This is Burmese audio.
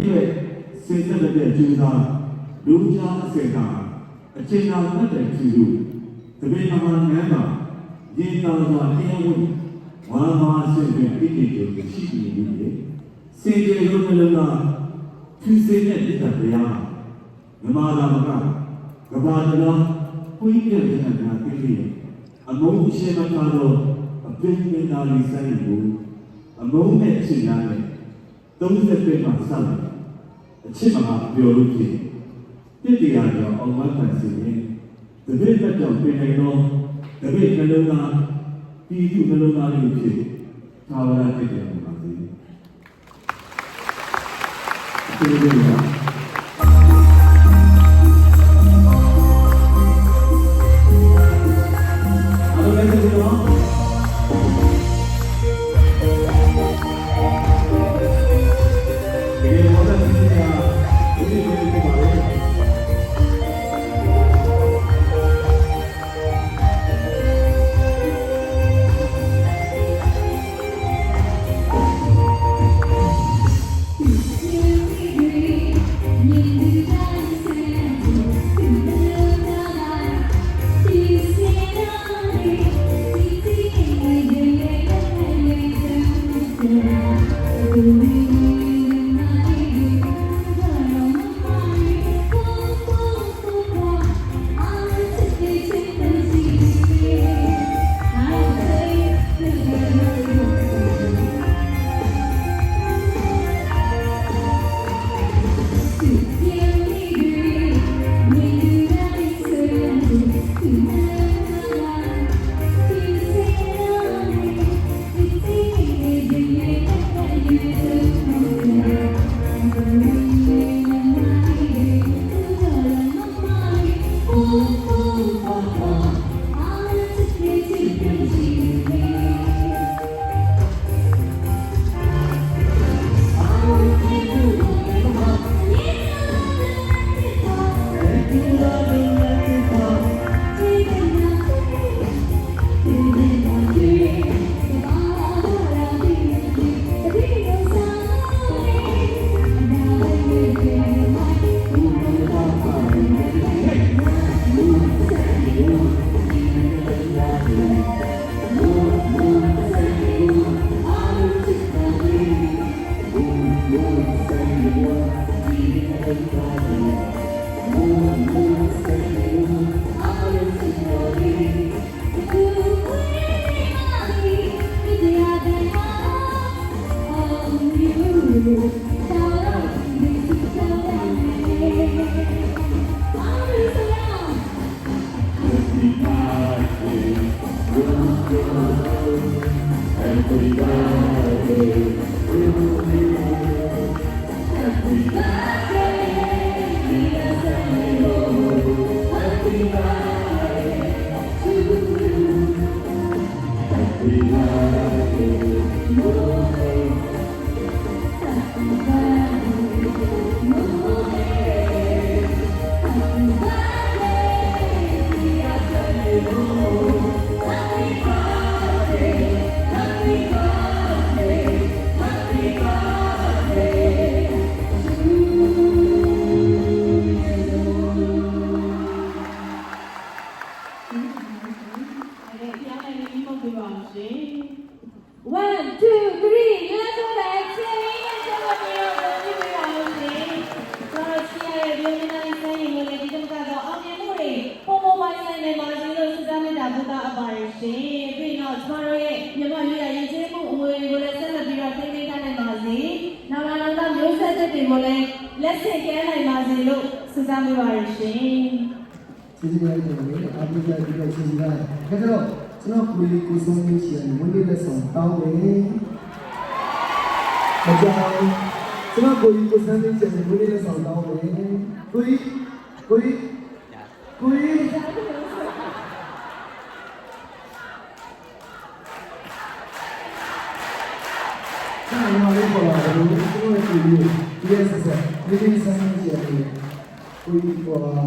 အတွက်စေတတ်တဲ့ကျူးစာလူကြားအစေတာအချိန်သာတတ်တဲ့ကျူးလူတပည့်မဟာနန်းမှာရေသာစွာတရားဝင်ဝါမာဆင်တဲ့ဣတိတုရှိနေပြီလေစင်ကြယ်လုံးနှလုံးသားဖြူစင်တဲ့ဣတ္တတရားမြမသာမကကဘာတလားကိုယ်ရဲ့ဉာဏ်နာသိလေအမုန်းရှိမှတော့အပင်ပင်သာလေးဆိုင်ကိုအမုန်းနဲ့ချိန်ရတဲ့30ပြည့်မှာစတယ်အချစ်မှာပြောလို့ဖြစ်တစ်တရားကြောင့်အောင်မခံစီရင်တပည့်တက်ကြောင့်ပြင်နေတော့တပည့်နှလုံးသားပြည်သူနှလုံးသားလေးဖြစ်သာဝရဖြစ်တယ်ပါစေဒီလိုမျိုးလက်ဆင့်ကဲနိုင်ပါစေလို့ဆုတောင်းပေးပါရရှင်။ကျေးဇူးများတင်ပါတယ်။အားပေးကြပြီးတော့ကျေးဇူးများ။ဒါကြောင့်ကျွန်တော်ကိုယ်လေးကိုဆုံးမျိုးရှိတယ်ဝန်လေးလက်ဆောင်တောင်းတယ်။ဒါကြောင့်ကျွန်တော်ကိုယ်လေးကိုဆုံးမျိုးရှိတယ်ဝန်လေးလက်ဆောင်တောင်းတယ်။ကိုကြီးကျွန်တော်လေးပေါ်လာတယ်ကျွန်တော်ရဲ့ဒီ yes ဆက်ဒီနေ့ဆုံးမျိုးရှိတယ်ကိုကြီးပေါ်လာ